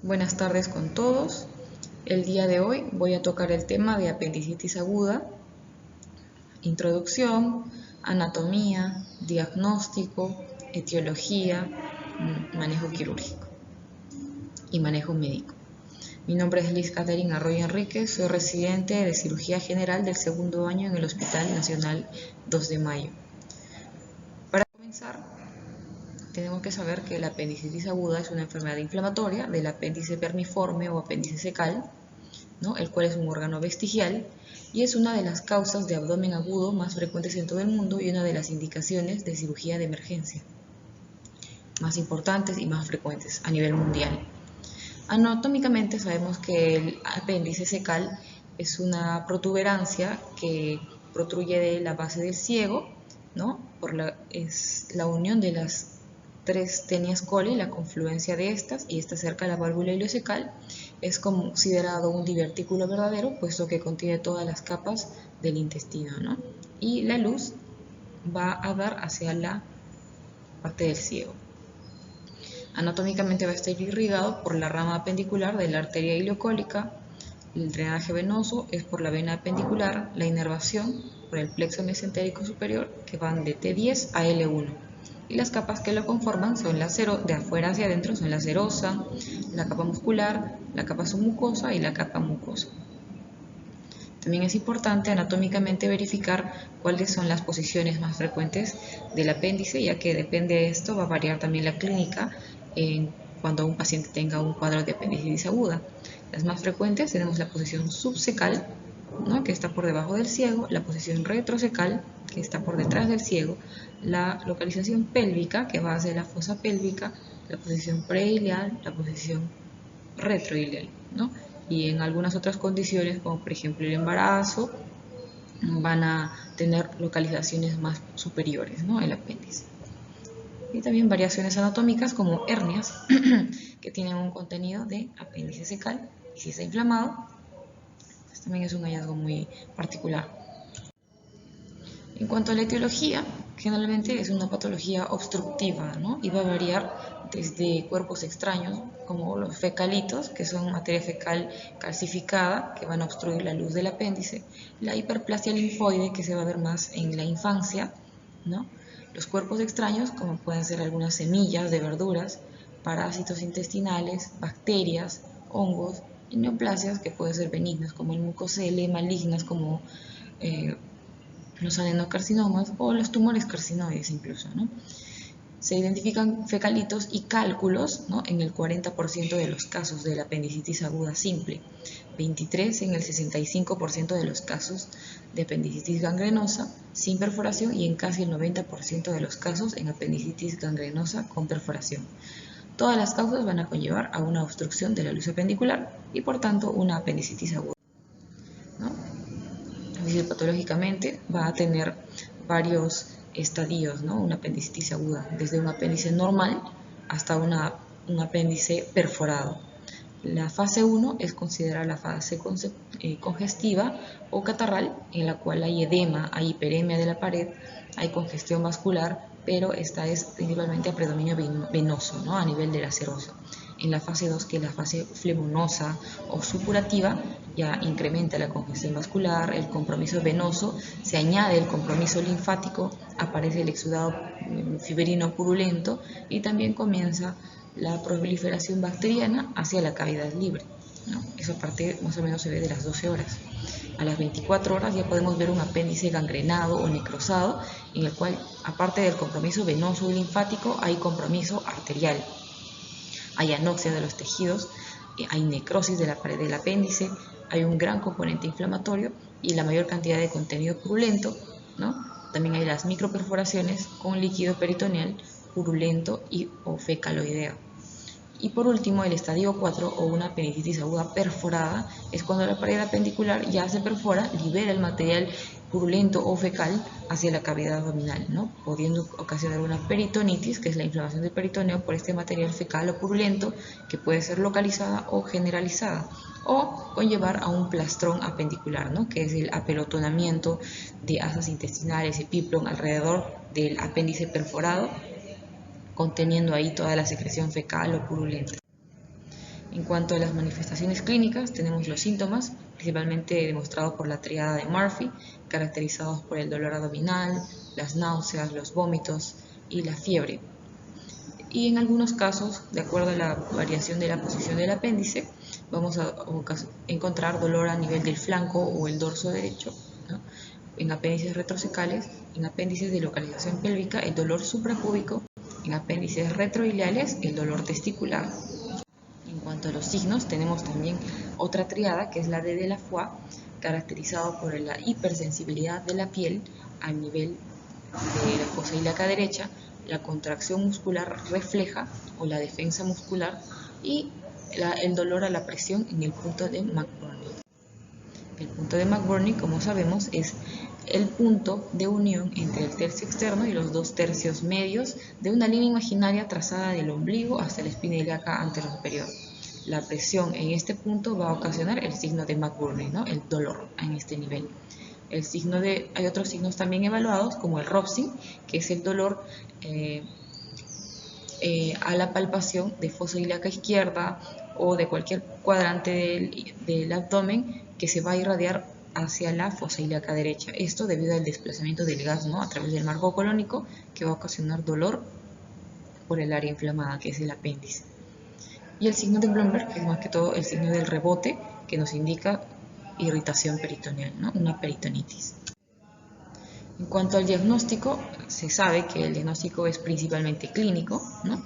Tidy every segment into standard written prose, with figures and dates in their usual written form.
Buenas tardes con todos. El día de hoy voy a tocar el tema de apendicitis aguda, introducción, anatomía, diagnóstico, etiología, manejo quirúrgico y manejo médico. Mi nombre es Liz Catherine Arroyo Enríquez, soy residente de cirugía general del segundo año en el Hospital Nacional 2 de Mayo. Para comenzar, tenemos que saber que la apendicitis aguda es una enfermedad inflamatoria del apéndice vermiforme o apéndice secal, ¿no? El cual es un órgano vestigial y es una de las causas de abdomen agudo más frecuentes en todo el mundo y una de las indicaciones de cirugía de emergencia más importantes y más frecuentes a nivel mundial. Anatómicamente sabemos que el apéndice secal es una protuberancia que protruye de la base del ciego, ¿no? Es la unión de las tres tenias coli, la confluencia de estas, y está cerca de la válvula ileocecal. Es considerado un divertículo verdadero, puesto que contiene todas las capas del intestino, ¿no? Y la luz va a dar hacia la parte del ciego. Anatómicamente va a estar irrigado por la rama apendicular de la arteria ileocólica. El drenaje venoso es por la vena apendicular, la inervación por el plexo mesentérico superior, que van de T10 a L1. Y las capas que lo conforman son de afuera hacia adentro, son la serosa, la capa muscular, la capa submucosa y la capa mucosa. También es importante anatómicamente verificar cuáles son las posiciones más frecuentes del apéndice, ya que depende de esto va a variar también la clínica cuando un paciente tenga un cuadro de apendicitis aguda. Las más frecuentes tenemos la posición subsecal, ¿no?, que está por debajo del ciego, la posición retrocecal, que está por detrás del ciego, la localización pélvica, que va hacia la fosa pélvica, la posición preilial, la posición retroilial, ¿no? Y en algunas otras condiciones, como por ejemplo el embarazo, van a tener localizaciones más superiores, ¿no?, el apéndice. Y también variaciones anatómicas como hernias que tienen un contenido de apéndice secal, y si está inflamado, pues también es un hallazgo muy particular. En cuanto a la etiología, generalmente es una patología obstructiva, ¿no?, y va a variar desde cuerpos extraños como los fecalitos, que son materia fecal calcificada que van a obstruir la luz del apéndice, la hiperplasia linfoide, que se va a ver más en la infancia, ¿no?, los cuerpos extraños, como pueden ser algunas semillas de verduras, parásitos intestinales, bacterias, hongos y neoplasias que pueden ser benignas como el mucocele, malignas como los adenocarcinomas o los tumores carcinoides incluso, ¿no? Se identifican fecalitos y cálculos, ¿no?, en el 40% de los casos de la apendicitis aguda simple, 23% en el 65% de los casos de apendicitis gangrenosa sin perforación y en casi el 90% de los casos en apendicitis gangrenosa con perforación. Todas las causas van a conllevar a una obstrucción de la luz apendicular y por tanto una apendicitis aguda, ¿no? Patológicamente va a tener varios estadios, ¿no?, una apendicitis aguda, desde un apéndice normal hasta un apéndice perforado. La fase 1 es considerada la fase congestiva o catarral, en la cual hay edema, hay hiperemia de la pared, hay congestión vascular, pero esta es principalmente a predominio venoso, ¿no?, a nivel de la serosa. En la fase 2, que es la fase flemonosa o supurativa, ya incrementa la congestión vascular, el compromiso venoso, se añade el compromiso linfático, aparece el exudado fibrino purulento y también comienza la proliferación bacteriana hacia la cavidad libre, ¿no? Eso a partir más o menos se ve de las 12 horas. A las 24 horas ya podemos ver un apéndice gangrenado o necrosado, en el cual, aparte del compromiso venoso y linfático, hay compromiso arterial. Hay anoxia de los tejidos, hay necrosis de la pared del apéndice, hay un gran componente inflamatorio y la mayor cantidad de contenido purulento, ¿no? También hay las microperforaciones con líquido peritoneal purulento o fecaloideo. Y por último, el estadio 4 o una apendicitis aguda perforada es cuando la pared apendicular ya se perfora, libera el material purulento o fecal hacia la cavidad abdominal, ¿no?, pudiendo ocasionar una peritonitis, que es la inflamación del peritoneo por este material fecal o purulento, que puede ser localizada o generalizada, o conllevar a un plastrón apendicular, ¿no?, que es el apelotonamiento de asas intestinales, epiplon, alrededor del apéndice perforado, conteniendo ahí toda la secreción fecal o purulenta. En cuanto a las manifestaciones clínicas, tenemos los síntomas, principalmente demostrados por la triada de Murphy, caracterizados por el dolor abdominal, las náuseas, los vómitos y la fiebre. Y en algunos casos, de acuerdo a la variación de la posición del apéndice, vamos a encontrar dolor a nivel del flanco o el dorso derecho, ¿no? En apéndices retrocecales, en apéndices de localización pélvica, el dolor suprapúbico, en apéndices retroileales, el dolor testicular. En cuanto a los signos, tenemos también otra triada que es la D de la Foix, caracterizado por la hipersensibilidad de la piel a nivel de la fosa ilíaca derecha, la contracción muscular refleja o la defensa muscular y el dolor a la presión en el punto de McBurney. El punto de McBurney, como sabemos, es el punto de unión entre el tercio externo y los 2 tercios medios de una línea imaginaria trazada del ombligo hasta la espina ilíaca anterosuperior. La presión en este punto va a ocasionar el signo de McBurney, ¿no? El dolor en este nivel. Hay otros signos también evaluados, como el Robson, que es el dolor a la palpación de fosa ilíaca izquierda o de cualquier cuadrante del abdomen que se va a irradiar hacia la fosa ilíaca derecha. Esto debido al desplazamiento del gas, ¿no?, a través del marco colónico, que va a ocasionar dolor por el área inflamada, que es el apéndice. Y el signo de Blumberg, que es más que todo el signo del rebote, que nos indica irritación peritoneal, ¿no?, una peritonitis. En cuanto al diagnóstico, se sabe que el diagnóstico es principalmente clínico, ¿no?,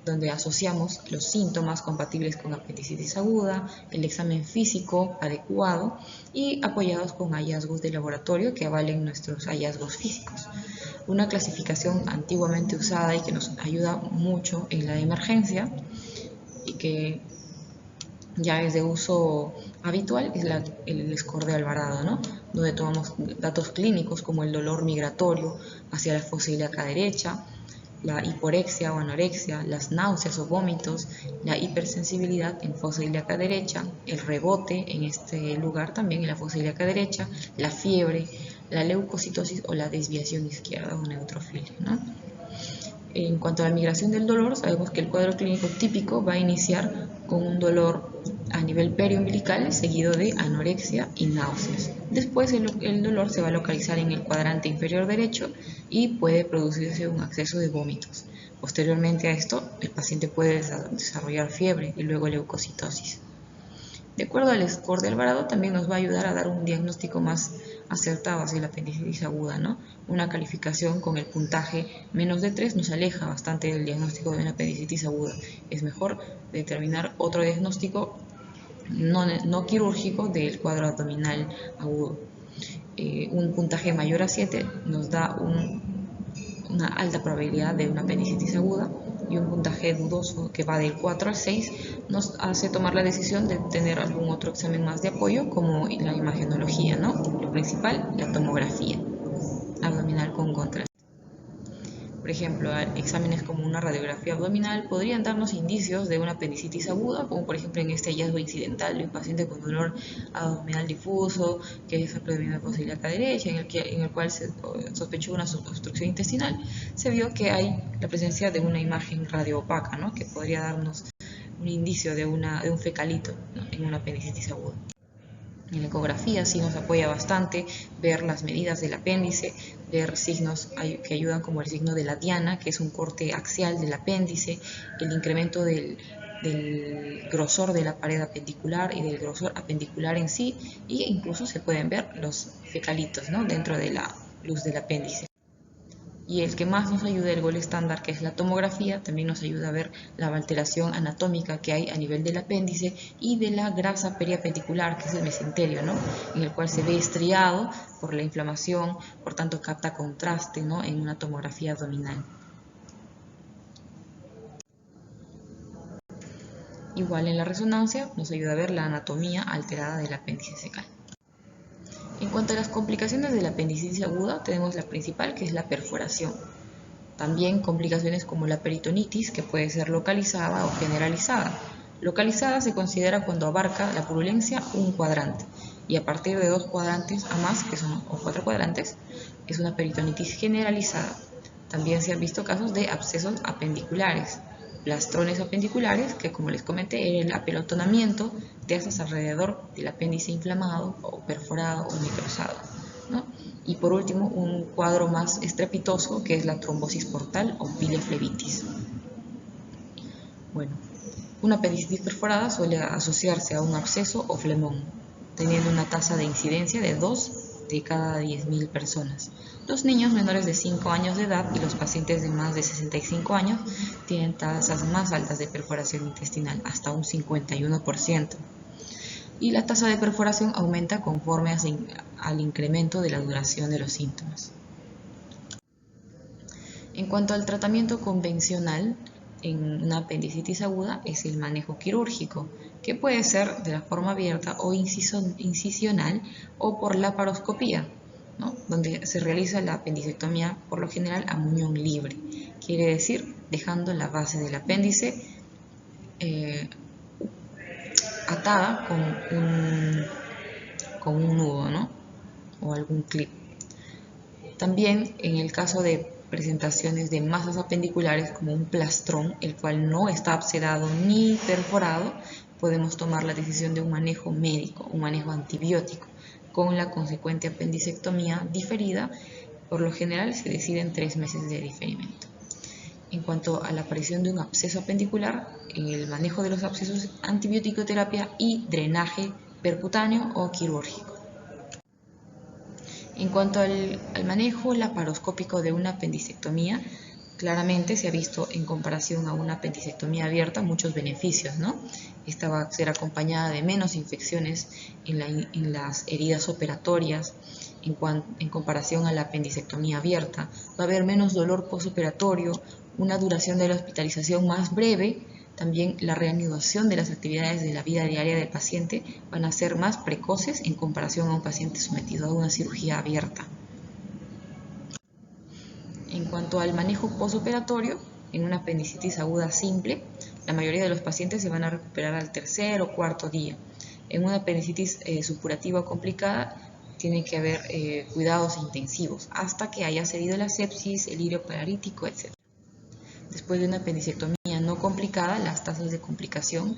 donde asociamos los síntomas compatibles con apendicitis aguda, el examen físico adecuado y apoyados con hallazgos de laboratorio que avalen nuestros hallazgos físicos. Una clasificación antiguamente usada y que nos ayuda mucho en la emergencia y que ya es de uso habitual es el score de Alvarado, ¿no?, donde tomamos datos clínicos como el dolor migratorio hacia la fosa ilíaca derecha, la hiporexia o anorexia, las náuseas o vómitos, la hipersensibilidad en fosa ilíaca derecha, el rebote en este lugar también en la fosa ilíaca derecha, la fiebre, la leucocitosis o la desviación izquierda o neutrofilia, ¿no? En cuanto a la migración del dolor, sabemos que el cuadro clínico típico va a iniciar con un dolor a nivel periumbilical seguido de anorexia y náuseas. Después el dolor se va a localizar en el cuadrante inferior derecho y puede producirse un acceso de vómitos. Posteriormente a esto, el paciente puede desarrollar fiebre y luego leucocitosis. De acuerdo al score de Alvarado, también nos va a ayudar a dar un diagnóstico más acertado hacia la apendicitis aguda, ¿no? Una calificación con el puntaje menos de 3 nos aleja bastante del diagnóstico de una apendicitis aguda. Es mejor determinar otro diagnóstico no quirúrgico del cuadro abdominal agudo. Un puntaje mayor a 7 nos da una alta probabilidad de una apendicitis aguda, y un puntaje dudoso que va del 4 al 6 nos hace tomar la decisión de tener algún otro examen más de apoyo, como la imagenología, ¿no? Lo principal, la tomografía abdominal con contraste. Por ejemplo, exámenes como una radiografía abdominal podrían darnos indicios de una apendicitis aguda, como por ejemplo en este hallazgo incidental de un paciente con dolor abdominal difuso, que es predominio de fosa ilíaca derecha, en el cual se sospechó una obstrucción intestinal. Se vio que hay la presencia de una imagen radioopaca, ¿no?, que podría darnos un indicio de un fecalito, ¿no?, en una apendicitis aguda. En la ecografía sí nos apoya bastante ver las medidas del apéndice, ver signos que ayudan como el signo de la diana, que es un corte axial del apéndice, el incremento del grosor de la pared apendicular y del grosor apendicular en sí, e incluso se pueden ver los fecalitos, ¿no?, dentro de la luz del apéndice. Y el que más nos ayuda, el gol estándar, que es la tomografía, también nos ayuda a ver la alteración anatómica que hay a nivel del apéndice y de la grasa periapendicular, que es el mesenterio, ¿no?, en el cual se ve estriado por la inflamación, por tanto capta contraste, ¿no?, en una tomografía abdominal. Igual en la resonancia nos ayuda a ver la anatomía alterada del apéndice cecal. En cuanto a las complicaciones de la apendicitis aguda, tenemos la principal, que es la perforación. También complicaciones como la peritonitis, que puede ser localizada o generalizada. Localizada se considera cuando abarca la purulencia un cuadrante, y a partir de 2 cuadrantes a más, o 4 cuadrantes, es una peritonitis generalizada. También se han visto casos de abscesos apendiculares, plastrones apendiculares, que como les comenté era el apelotonamiento de asas alrededor del apéndice inflamado o perforado o necrosado, ¿no? Y por último, un cuadro más estrepitoso que es la trombosis portal o pileflebitis. Bueno, una apendicitis perforada suele asociarse a un absceso o flemón, teniendo una tasa de incidencia de 2 de cada 10.000 personas. Los niños menores de 5 años de edad y los pacientes de más de 65 años tienen tasas más altas de perforación intestinal, hasta un 51%. Y la tasa de perforación aumenta conforme al incremento de la duración de los síntomas. En cuanto al tratamiento convencional en una apendicitis aguda es el manejo quirúrgico, que puede ser de la forma abierta o incisional o por laparoscopía, ¿no? Donde se realiza la apendicectomía por lo general a muñón libre, quiere decir dejando la base del apéndice atada con un nudo, ¿no? O algún clip. También en el caso de presentaciones de masas apendiculares como un plastrón, el cual no está abscedado ni perforado, podemos tomar la decisión de un manejo médico, un manejo antibiótico, con la consecuente apendicectomía diferida. Por lo general se deciden 3 meses de diferimiento. En cuanto a la aparición de un absceso apendicular, en el manejo de los abscesos, antibiótico-terapia y drenaje percutáneo o quirúrgico. En cuanto al manejo laparoscópico de una apendicectomía, claramente se ha visto en comparación a una apendicectomía abierta muchos beneficios, ¿no? Esta va a ser acompañada de menos infecciones en las heridas operatorias en comparación a la apendicectomía abierta. Va a haber menos dolor postoperatorio, una duración de la hospitalización más breve. También la reanudación de las actividades de la vida diaria del paciente van a ser más precoces en comparación a un paciente sometido a una cirugía abierta. En cuanto al manejo postoperatorio, en una apendicitis aguda simple, la mayoría de los pacientes se van a recuperar al tercer o cuarto día. En una apendicitis supurativa o complicada, tienen que haber cuidados intensivos hasta que haya cedido la sepsis, el ilirio parálico, etc. Después de una apendicectomía no complicada, las tasas de complicación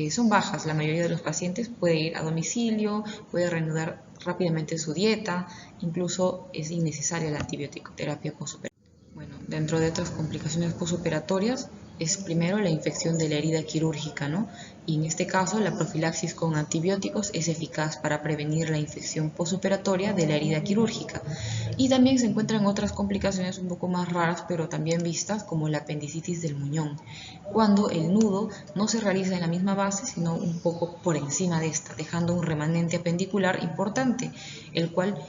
son bajas. La mayoría de los pacientes puede ir a domicilio, puede reanudar rápidamente su dieta, incluso es innecesaria la antibiótico-terapia postoperatoria. Bueno, dentro de otras complicaciones postoperatorias es primero la infección de la herida quirúrgica, ¿no? Y en este caso la profilaxis con antibióticos es eficaz para prevenir la infección postoperatoria de la herida quirúrgica. Y también se encuentran otras complicaciones un poco más raras, pero también vistas, como la apendicitis del muñón, cuando el nudo no se realiza en la misma base, sino un poco por encima de esta, dejando un remanente apendicular importante, el cual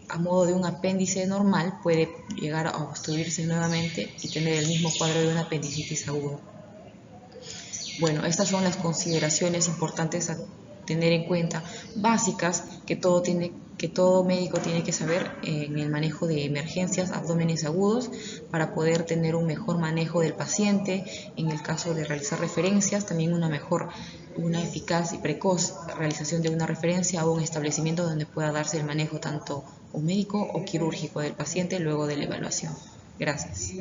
a modo de un apéndice normal puede llegar a obstruirse nuevamente y tener el mismo cuadro de una apendicitis aguda. Bueno, estas son las consideraciones importantes a tener en cuenta, básicas, que todo médico tiene que saber en el manejo de emergencias, abdómenes agudos, para poder tener un mejor manejo del paciente. En el caso de realizar referencias, también una eficaz y precoz realización de una referencia o un establecimiento donde pueda darse el manejo tanto o médico o quirúrgico del paciente luego de la evaluación. Gracias.